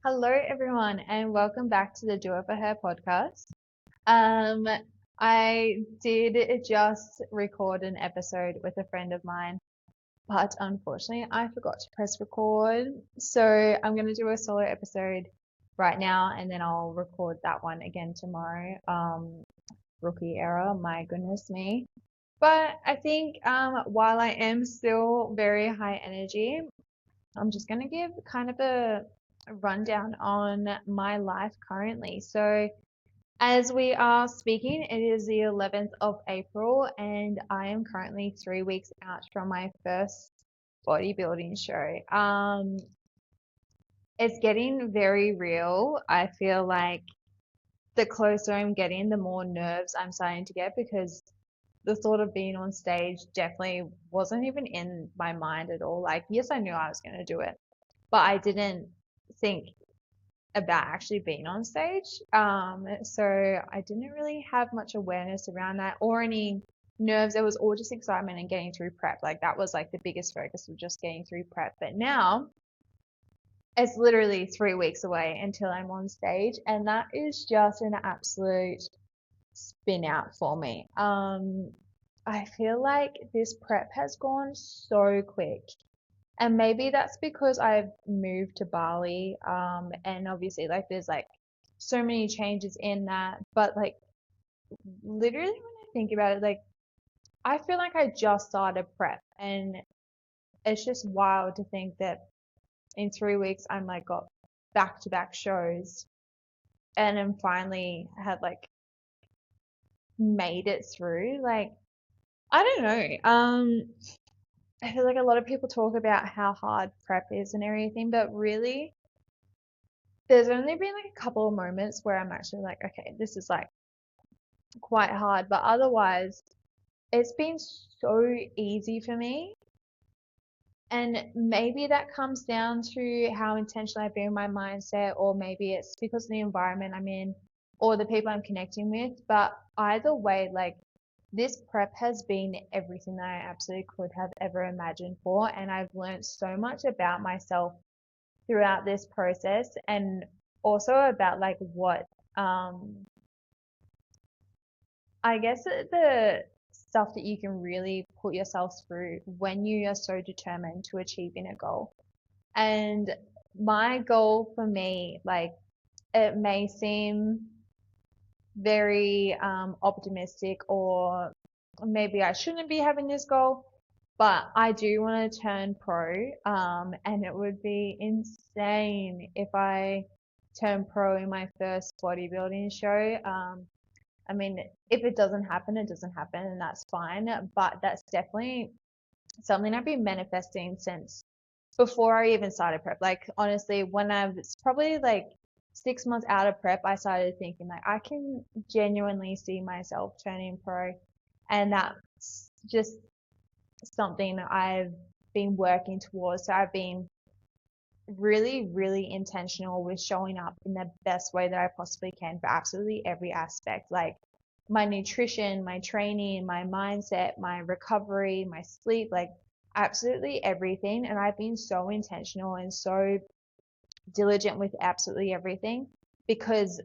Hello, everyone, and welcome back to the Do It For Her podcast. Um, I did just record an episode with a friend of mine, but unfortunately, I forgot to press record. So I'm going to do a solo episode right now, and then I'll record that one again tomorrow. Rookie error, my goodness me. But I think while I am still very high energy, I'm just going to give kind of a rundown on my life currently. So, as we are speaking, it is the 11th of April, and I am currently 3 weeks out from my first bodybuilding show. It's getting very real. I feel like the closer I'm getting, the more nerves I'm starting to get because the thought of being on stage definitely wasn't even in my mind at all. Like, yes, I knew I was going to do it, but I didn't think about actually being on stage. So I didn't really have much awareness around that or any nerves. It was all just excitement and getting through prep. Like that was like the biggest focus of just getting through prep. But now it's literally 3 weeks away until I'm on stage, and that is just an absolute spin out for me. I feel like this prep has gone so quick. And maybe that's because I've moved to Bali, and obviously like there's like so many changes in that. But like literally when I think about it, like I feel like I just started prep, and it's just wild to think that in 3 weeks I'm like got back to back shows and then finally had like made it through. Like I don't know. I feel like a lot of people talk about how hard prep is and everything, but really there's only been like a couple of moments where I'm actually like, okay, this is like quite hard, but otherwise, it's been so easy for me. And maybe that comes down to how intentional I've been in my mindset, or maybe it's because of the environment I'm in or the people I'm connecting with. But either way, like this prep has been everything that I absolutely could have ever imagined for. And I've learned so much about myself throughout this process and also about like what I guess the stuff that you can really put yourself through when you are so determined to achieving a goal. And my goal for me, like it may seem very optimistic, or maybe I shouldn't be having this goal, but I do want to turn pro. And it would be insane if I turn pro in my first bodybuilding show. I mean, if it doesn't happen, it doesn't happen, and that's fine. But that's definitely something I've been manifesting since before I even started prep. Like, honestly, when I was probably like 6 months out of prep, I started thinking, like, I can genuinely see myself turning pro. And that's just something I've been working towards. So I've been really, really intentional with showing up in the best way that I possibly can for absolutely every aspect, like my nutrition, my training, my mindset, my recovery, my sleep, like absolutely everything. And I've been so intentional and so diligent with absolutely everything because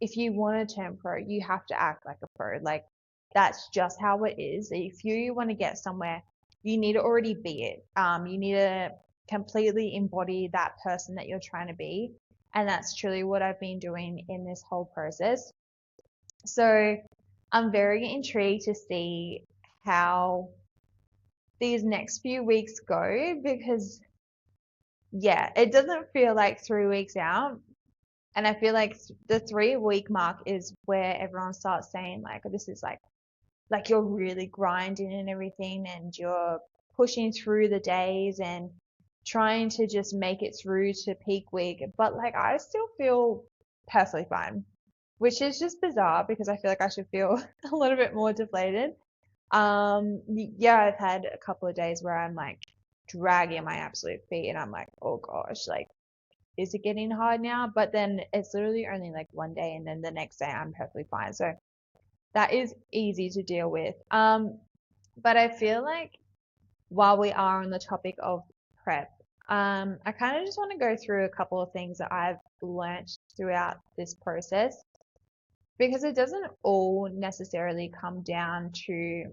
if you want to turn pro, you have to act like a pro. Like that's just how it is. If you want to get somewhere, you need to already be it. You need to completely embody that person that you're trying to be. And that's truly what I've been doing in this whole process. So I'm very intrigued to see how these next few weeks go because, yeah, it doesn't feel like 3 weeks out. And I feel like the 3 week mark is where everyone starts saying, like, this is like you're really grinding and everything, and you're pushing through the days and trying to just make it through to peak week. But like, I still feel perfectly fine, which is just bizarre because I feel like I should feel a little bit more deflated. Yeah, I've had a couple of days where I'm like dragging my absolute feet and I'm like, oh gosh, like, is it getting hard now? But then it's literally only like one day and then the next day I'm perfectly fine. So that is easy to deal with. But I feel like while we are on the topic of prep, I kind of just want to go through a couple of things that I've learnt throughout this process because it doesn't all necessarily come down to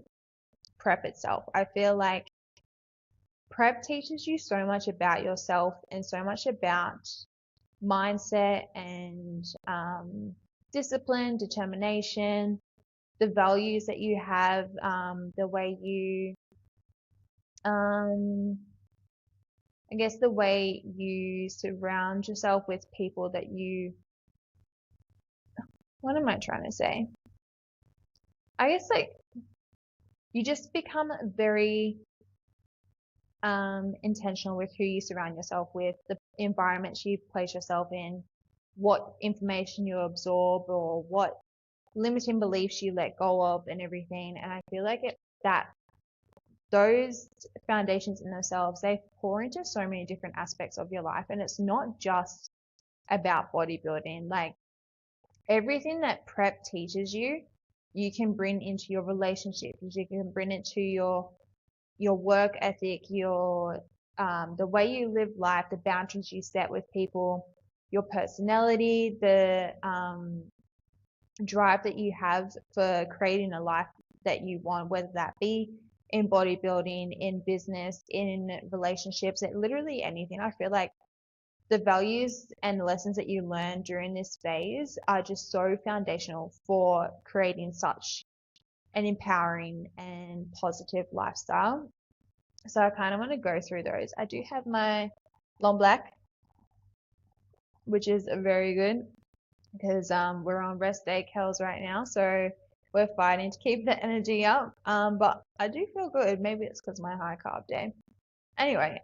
prep itself. I feel like prep teaches you so much about yourself and so much about mindset and discipline, determination, the values that you have, the way you, um, I guess, the way you surround yourself with people that you, what am I trying to say? I guess like you just become very intentional with who you surround yourself with, the environments you place yourself in, what information you absorb, or what limiting beliefs you let go of, and everything. And I feel like that those foundations in themselves, they pour into so many different aspects of your life. And it's not just about bodybuilding. Like everything that prep teaches you, you can bring into your relationships, you can bring it to your work ethic, your the way you live life, the boundaries you set with people, your personality, the drive that you have for creating a life that you want, whether that be in bodybuilding, in business, in relationships, literally anything. I feel like the values and the lessons that you learn during this phase are just so foundational for creating such an empowering and positive lifestyle. So I kind of want to go through those. I do have my long black, which is very good because we're on rest day Kels right now, so we're fighting to keep the energy up. But I do feel good. Maybe it's because my high carb day. Anyway,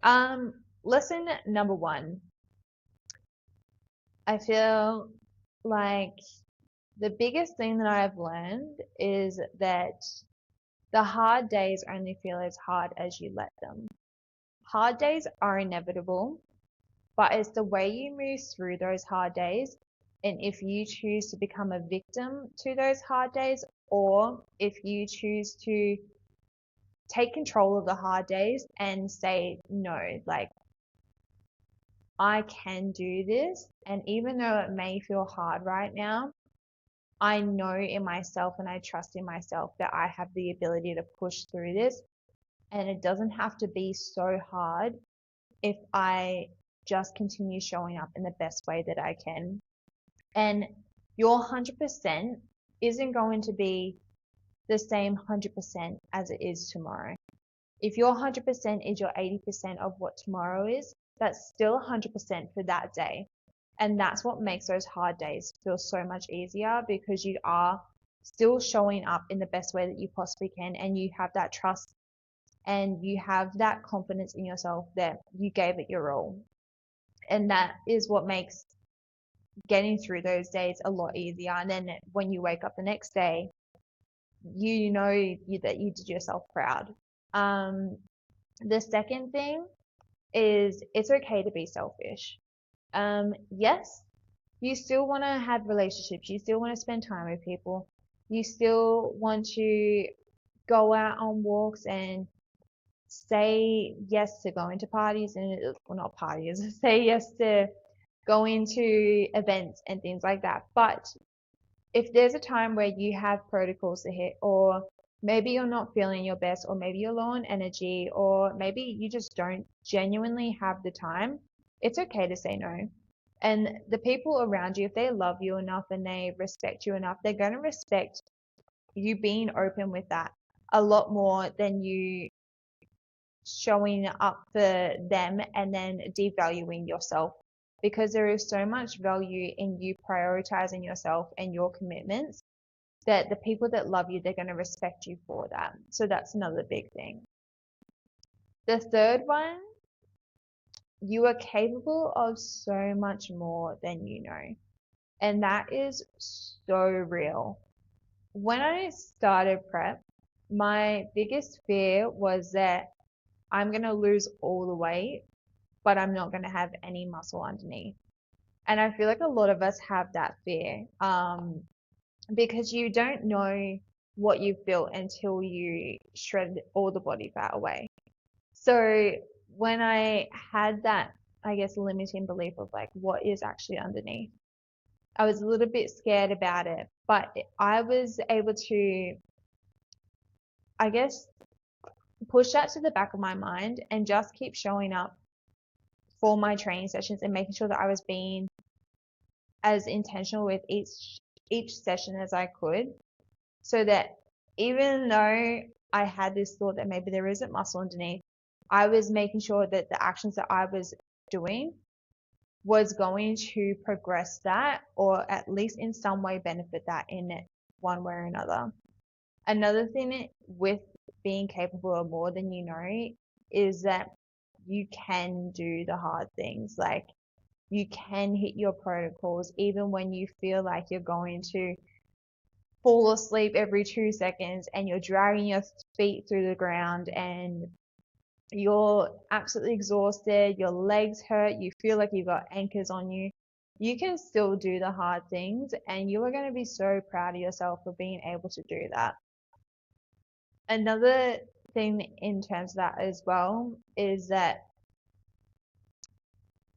lesson number one. I feel like the biggest thing that I've learned is that the hard days only feel as hard as you let them. Hard days are inevitable, but it's the way you move through those hard days. And if you choose to become a victim to those hard days, or if you choose to take control of the hard days and say, no, like, I can do this. And even though it may feel hard right now, I know in myself and I trust in myself that I have the ability to push through this. And it doesn't have to be so hard if I just continue showing up in the best way that I can. And your 100% isn't going to be the same 100% as it is tomorrow. If your 100% is your 80% of what tomorrow is, that's still 100% for that day. And that's what makes those hard days feel so much easier because you are still showing up in the best way that you possibly can. And you have that trust and you have that confidence in yourself that you gave it your all. And that is what makes getting through those days a lot easier. And then when you wake up the next day, you know that you did yourself proud. The second thing is it's okay to be selfish. Yes, you still want to have relationships. You still want to spend time with people. You still want to go out on walks and say yes to going to parties and, well, not parties, say yes to going to events and things like that. But if there's a time where you have protocols to hit, or maybe you're not feeling your best, or maybe you're low on energy, or maybe you just don't genuinely have the time, it's okay to say no. And the people around you, if they love you enough and they respect you enough, they're going to respect you being open with that a lot more than you showing up for them and then devaluing yourself, because there is so much value in you prioritizing yourself and your commitments that the people that love you, they're going to respect you for that. So that's another big thing. The third one, you are capable of so much more than you know. And that is so real. When I started prep, my biggest fear was that I'm going to lose all the weight, but I'm not going to have any muscle underneath. And I feel like a lot of us have that fear, because you don't know what you've built until you shred all the body fat away. So when I had that, I guess, limiting belief of like what is actually underneath, I was a little bit scared about it, but I was able to, I guess, push that to the back of my mind and just keep showing up for my training sessions and making sure that I was being as intentional with each session as I could, so that even though I had this thought that maybe there isn't muscle underneath, I was making sure that the actions that I was doing was going to progress that, or at least in some way benefit that in it one way or another. Another thing with being capable of more than you know is that you can do the hard things. Like, you can hit your protocols even when you feel like you're going to fall asleep every 2 seconds and you're dragging your feet through the ground and you're absolutely exhausted, your legs hurt, you feel like you've got anchors on you. You can still do the hard things, and you are going to be so proud of yourself for being able to do that. Another thing in terms of that as well is that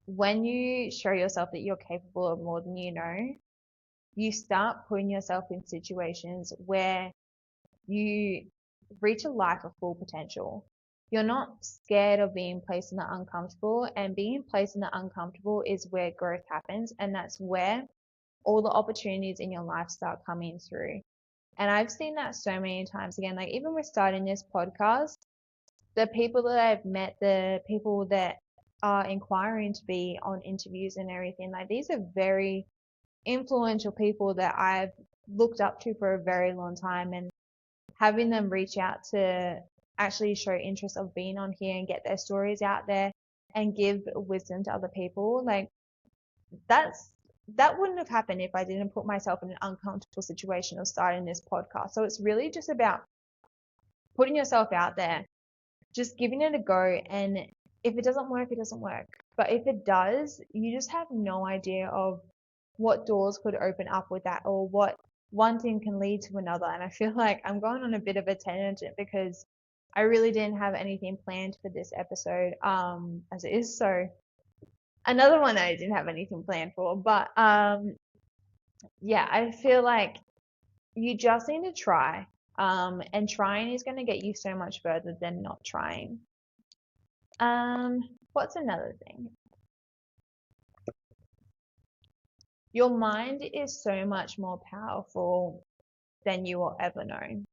when you show yourself that you're capable of more than you know, you start putting yourself in situations where you reach a life of full potential. You're not scared of being placed in the uncomfortable, and being placed in the uncomfortable is where growth happens, and that's where all the opportunities in your life start coming through. And I've seen that so many times again, like even with starting this podcast, the people that I've met, the people that are inquiring to be on interviews and everything, like these are very influential people that I've looked up to for a very long time, and having them reach out to actually show interest of being on here and get their stories out there and give wisdom to other people, like that wouldn't have happened if I didn't put myself in an uncomfortable situation of starting this podcast. So it's really just about putting yourself out there, just giving it a go, and if it doesn't work, it doesn't work. But if it does, you just have no idea of what doors could open up with that, or what one thing can lead to another. And I feel like I'm going on a bit of a tangent because I really didn't have anything planned for this episode, as it is. So another one that I didn't have anything planned for, but yeah, I feel like you just need to try. And trying is going to get you so much further than not trying. What's another thing? Your mind is so much more powerful than you will ever know.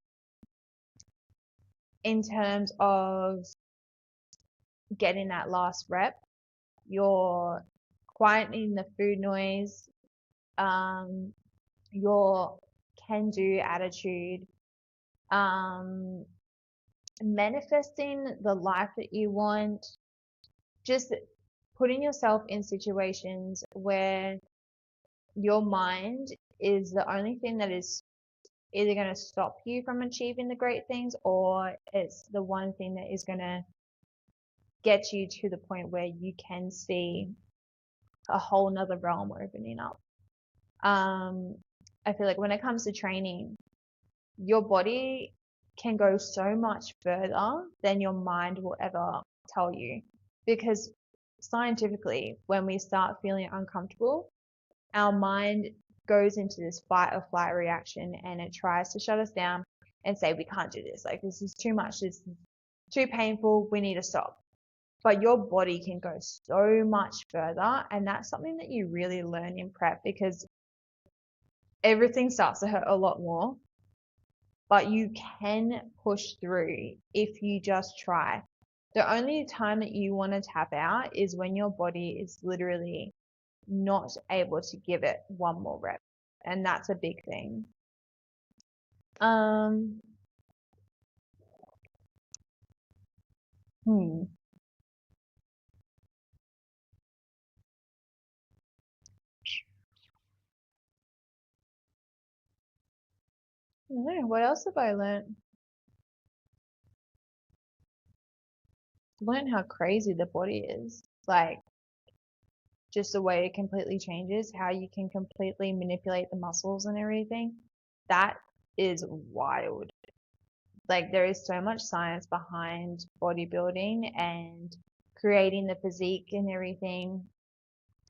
In terms of getting that last rep, you're quietening the food noise, your can-do attitude, manifesting the life that you want, just putting yourself in situations where your mind is the only thing that is either going to stop you from achieving the great things, or it's the one thing that is going to get you to the point where you can see a whole nother realm opening up. I feel like when it comes to training, your body can go so much further than your mind will ever tell you, because scientifically, when we start feeling uncomfortable, our mind goes into this fight or flight reaction, and it tries to shut us down and say, we can't do this. Like, this is too much. This is too painful. We need to stop. But your body can go so much further. And that's something that you really learn in prep, because everything starts to hurt a lot more, but you can push through if you just try. The only time that you want to tap out is when your body is literally not able to give it one more rep. And that's a big thing. I don't know, what else have I learned? Learn how crazy the body is. Like, just the way it completely changes, how you can completely manipulate the muscles and everything. That is wild. Like, there is so much science behind bodybuilding, and creating the physique and everything,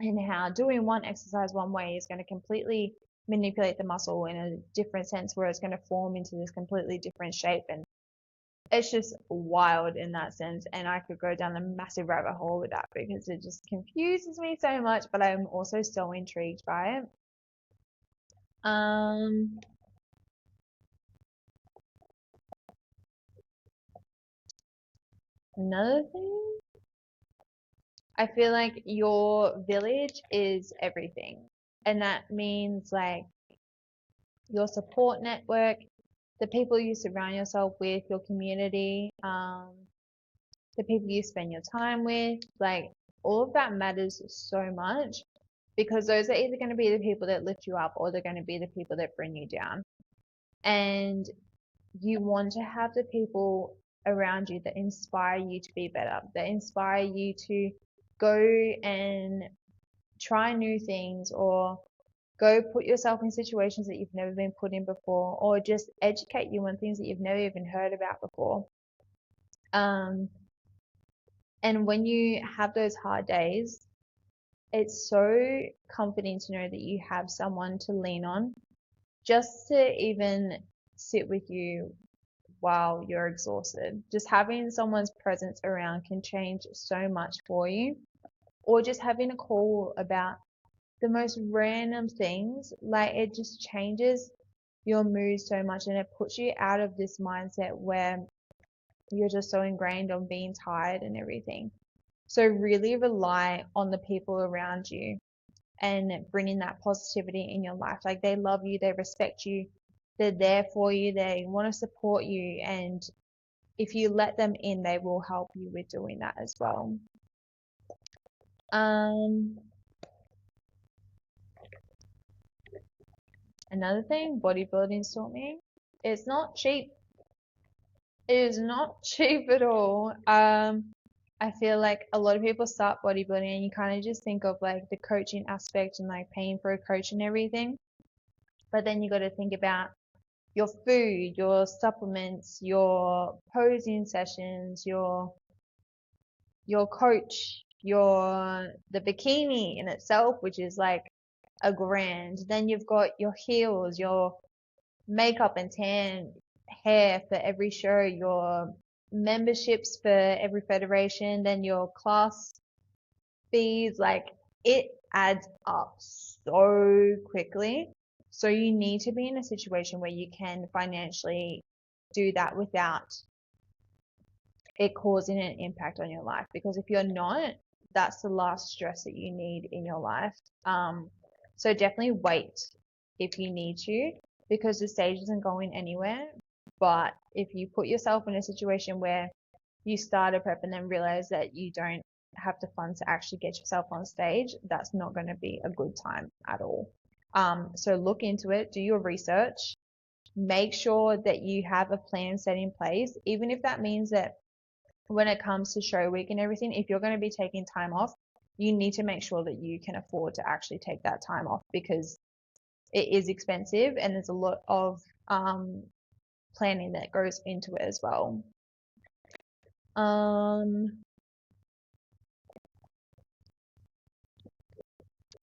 and how doing one exercise one way is going to completely manipulate the muscle in a different sense where it's going to form into this completely different shape. And it's just wild in that sense. And I could go down a massive rabbit hole with that because it just confuses me so much, but I'm also so intrigued by it. Another thing, I feel like your village is everything. And that means like your support network, the people you surround yourself with, your community, the people you spend your time with, like all of that matters so much because those are either going to be the people that lift you up or they're going to be the people that bring you down. And you want to have the people around you that inspire you to be better, that inspire you to go and try new things or go put yourself in situations that you've never been put in before or just educate you on things that you've never even heard about before. And when you have those hard days, it's so comforting to know that you have someone to lean on just to even sit with you while you're exhausted. Just having someone's presence around can change so much for you. Or just having a call about the most random things, like it just changes your mood so much and it puts you out of this mindset where you're just so ingrained on being tired and everything. So really rely on the people around you and bringing that positivity in your life. Like they love you, they respect you, they're there for you, they want to support you, and if you let them in, they will help you with doing that as well. Another thing bodybuilding taught me, it's not cheap. It is not cheap at all. I feel like a lot of people start bodybuilding and you kind of just think of like the coaching aspect and like paying for a coach and everything. But then you got to think about your food, your supplements, your posing sessions, your coach, the bikini in itself, which is like $1,000. Then you've got your heels, your makeup and tan hair for every show, your memberships for every federation, then your class fees, like it adds up so quickly. So you need to be in a situation where you can financially do that without it causing an impact on your life. Because if you're not, that's the last stress that you need in your life. So definitely wait if you need to, because the stage isn't going anywhere. But if you put yourself in a situation where you start a prep and then realize that you don't have the funds to actually get yourself on stage, that's not going to be a good time at all. So look into it, do your research, make sure that you have a plan set in place, even if that means that when it comes to show week and everything, if you're going to be taking time off, you need to make sure that you can afford to actually take that time off because it is expensive and there's a lot of planning that goes into it as well.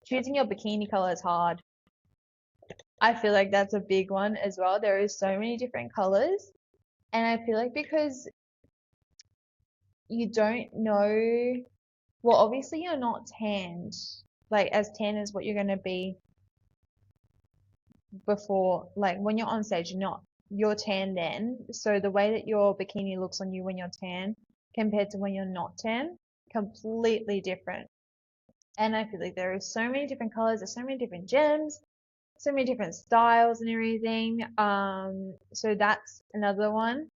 Choosing your bikini color is hard. I feel like that's a big one as well. There is so many different colors, and I feel like because you don't know, well, obviously you're not tanned, like as tan as what you're going to be before, like when you're on stage, you're tan then. So the way that your bikini looks on you when you're tan compared to when you're not tan, completely different. And I feel like there are so many different colors, there's so many different gems, so many different styles and everything. So that's another one.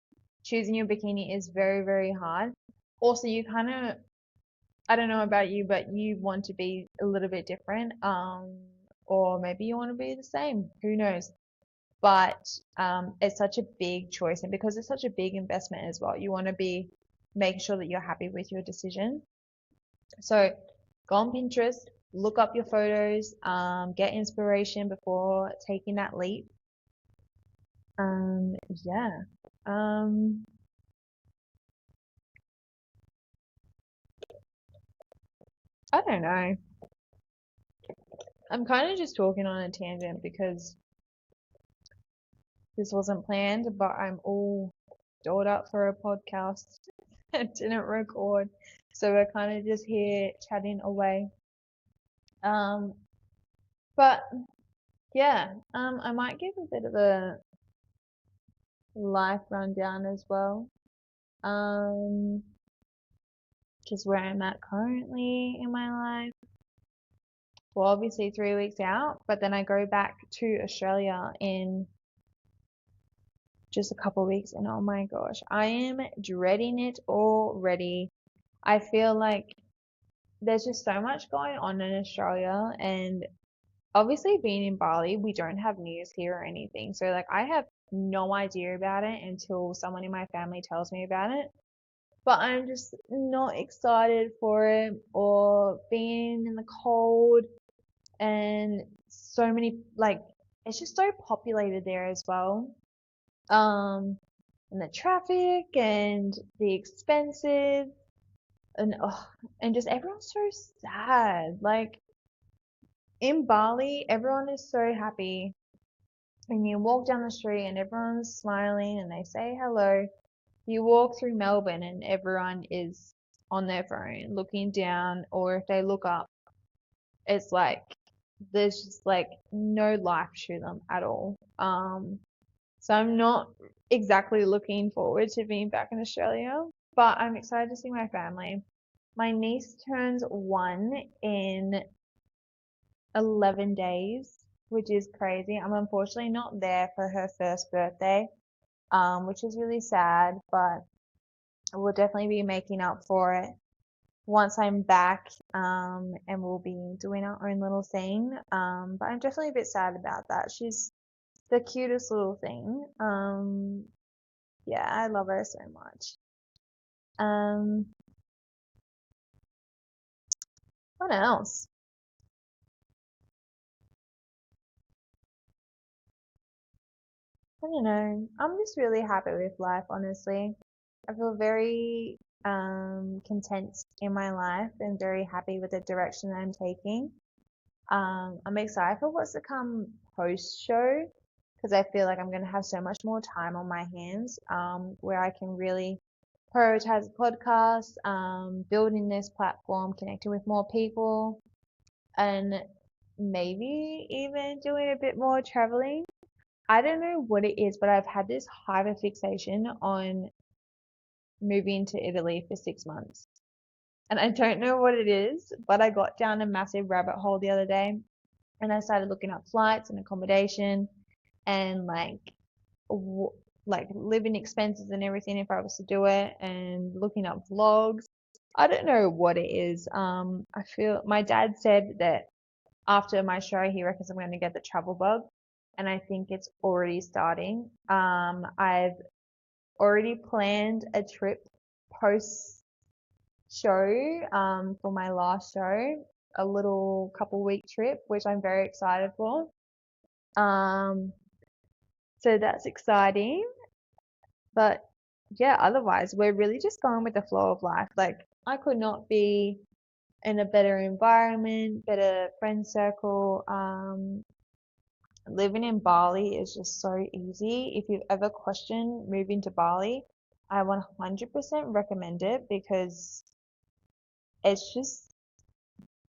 Choosing your bikini is very, very hard. Also, you kind of, I don't know about you, but you want to be a little bit different. Or maybe you want to be the same. Who knows? But it's such a big choice, and because it's such a big investment as well, you want to be making sure that you're happy with your decision. So go on Pinterest, look up your photos, get inspiration before taking that leap. Yeah. I don't know. I'm kind of just talking on a tangent because this wasn't planned, but I'm all dolled up for a podcast and didn't record. So we're kind of just here chatting away. Um, but yeah, I might give a bit of a life rundown as well. Um, just where I'm at currently in my life. Well, obviously 3 weeks out, but then I go back to Australia in just a couple of weeks, and oh my gosh, I am dreading it already. I feel like there's just so much going on in Australia, and obviously being in Bali, we don't have news here or anything. So like I have no idea about it until someone in my family tells me about it. But I'm just not excited for it or being in the cold and so many like it's just so populated there as well. Um, and the traffic and the expenses and just everyone's so sad. Like in Bali, everyone is so happy. And you walk down the street and everyone's smiling and they say hello. You walk through Melbourne and everyone is on their phone looking down, or if they look up, it's like there's just like no life to them at all. So I'm not exactly looking forward to being back in Australia, but I'm excited to see my family. My niece turns 1 in 11 days, which is crazy. I'm unfortunately not there for her first birthday, which is really sad, but we'll definitely be making up for it once I'm back, and we'll be doing our own little thing. But I'm definitely a bit sad about that. She's the cutest little thing. Yeah, I love her so much. Um, what else? I don't know. I'm just really happy with life, honestly. I feel very content in my life and very happy with the direction that I'm taking. I'm excited for what's to come post show because I feel like I'm going to have so much more time on my hands, where I can really prioritize the podcast, building this platform, connecting with more people, and maybe even doing a bit more traveling. I don't know what it is, but I've had this hyper fixation on moving to Italy for 6 months. And I don't know what it is, but I got down a massive rabbit hole the other day and I started looking up flights and accommodation and like living expenses and everything if I was to do it and looking up vlogs. I don't know what it is. I feel my dad said that after my show, he reckons I'm going to get the travel bug, and I think it's already starting. I've already planned a trip post show, for my last show, a little couple week trip, which I'm very excited for. Um, so that's exciting. But yeah, otherwise, we're really just going with the flow of life. Like, I could not be in a better environment, better friend circle. Living in Bali is just so easy. If you've ever questioned moving to Bali, I 100% recommend it because it's just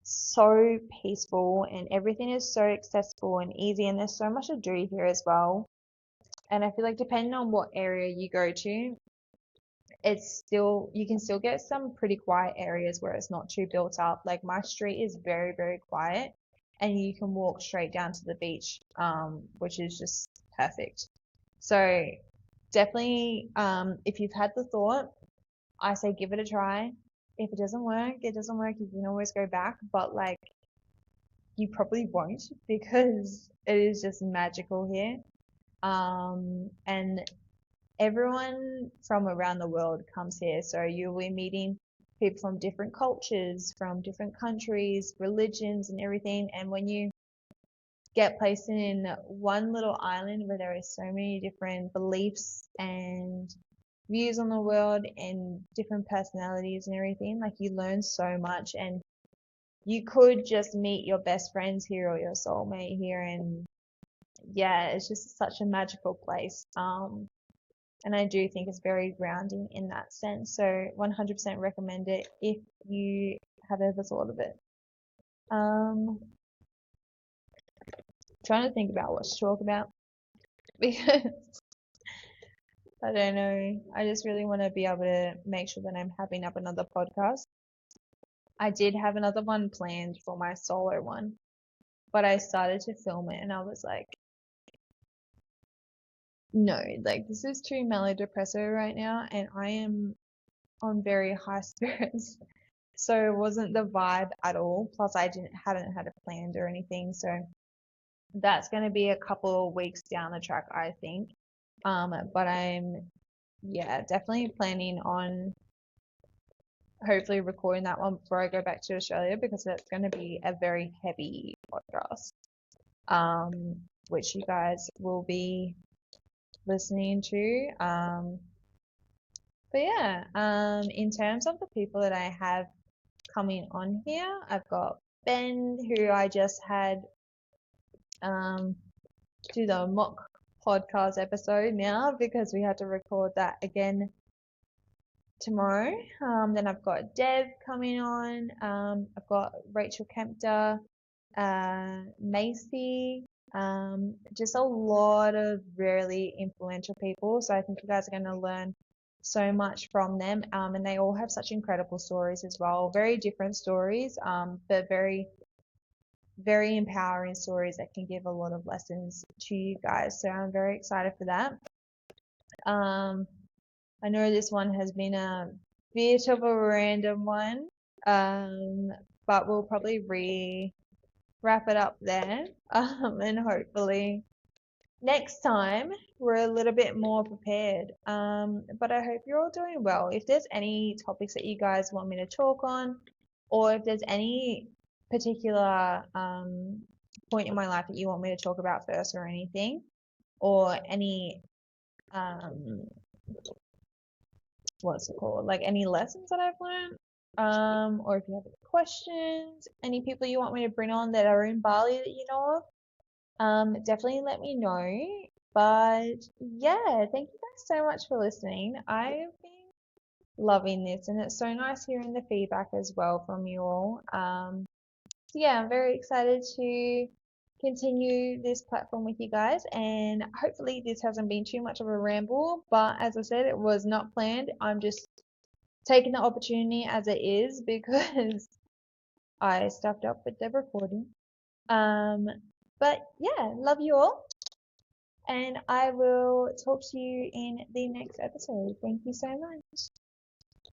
so peaceful and everything is so accessible and easy, and there's so much to do here as well. And I feel like depending on what area you go to, it's still you can still get some pretty quiet areas where it's not too built up. Like my street is very, very quiet and you can walk straight down to the beach, which is just perfect. So definitely, if you've had the thought, I say give it a try. If it doesn't work, it doesn't work. You can always go back, but like you probably won't because it is just magical here. And everyone from around the world comes here. So you'll be meeting people from different cultures, from different countries, religions, and everything. And when you get placed in one little island where there are so many different beliefs and views on the world and different personalities and everything, like you learn so much. And you could just meet your best friends here or your soulmate here, and yeah, it's just such a magical place. And I do think it's very grounding in that sense. So 100% recommend it if you have ever thought of it. Trying to think about what to talk about because I don't know. I just really want to be able to make sure that I'm having up another podcast. I did have another one planned for my solo one, but I started to film it and I was like, no, like this is too melodepressive right now, and I am on very high spirits. So it wasn't the vibe at all. Plus I hadn't had it planned or anything. So that's going to be a couple of weeks down the track, I think. But I'm, yeah, definitely planning on hopefully recording that one before I go back to Australia because it's going to be a very heavy podcast, which you guys will be listening to. But yeah, in terms of the people that I have coming on here, I've got Ben, who I just had do the mock podcast episode now because we had to record that again tomorrow. Then I've got Dev coming on. I've got Rachel Kempter, Macy, just a lot of really influential people. So I think you guys are going to learn so much from them. And they all have such incredible stories as well. Very different stories, but very, very empowering stories that can give a lot of lessons to you guys. So I'm very excited for that. I know this one has been a bit of a random one, but we'll probably wrap it up there. And hopefully next time we're a little bit more prepared. But I hope you're all doing well. If there's any topics that you guys want me to talk on, or if there's any particular point in my life that you want me to talk about first or anything, or any what's it called? Like any lessons that I've learned, or if you have any questions, any people you want me to bring on that are in Bali that you know of, definitely let me know. But yeah, thank you guys so much for listening. I've been loving this, and it's so nice hearing the feedback as well from you all. So yeah, I'm very excited to continue this platform with you guys, and hopefully this hasn't been too much of a ramble, but as I said, it was not planned. I'm just taking the opportunity as it is because I stuffed up with the recording. But yeah, love you all, and I will talk to you in the next episode. Thank you so much.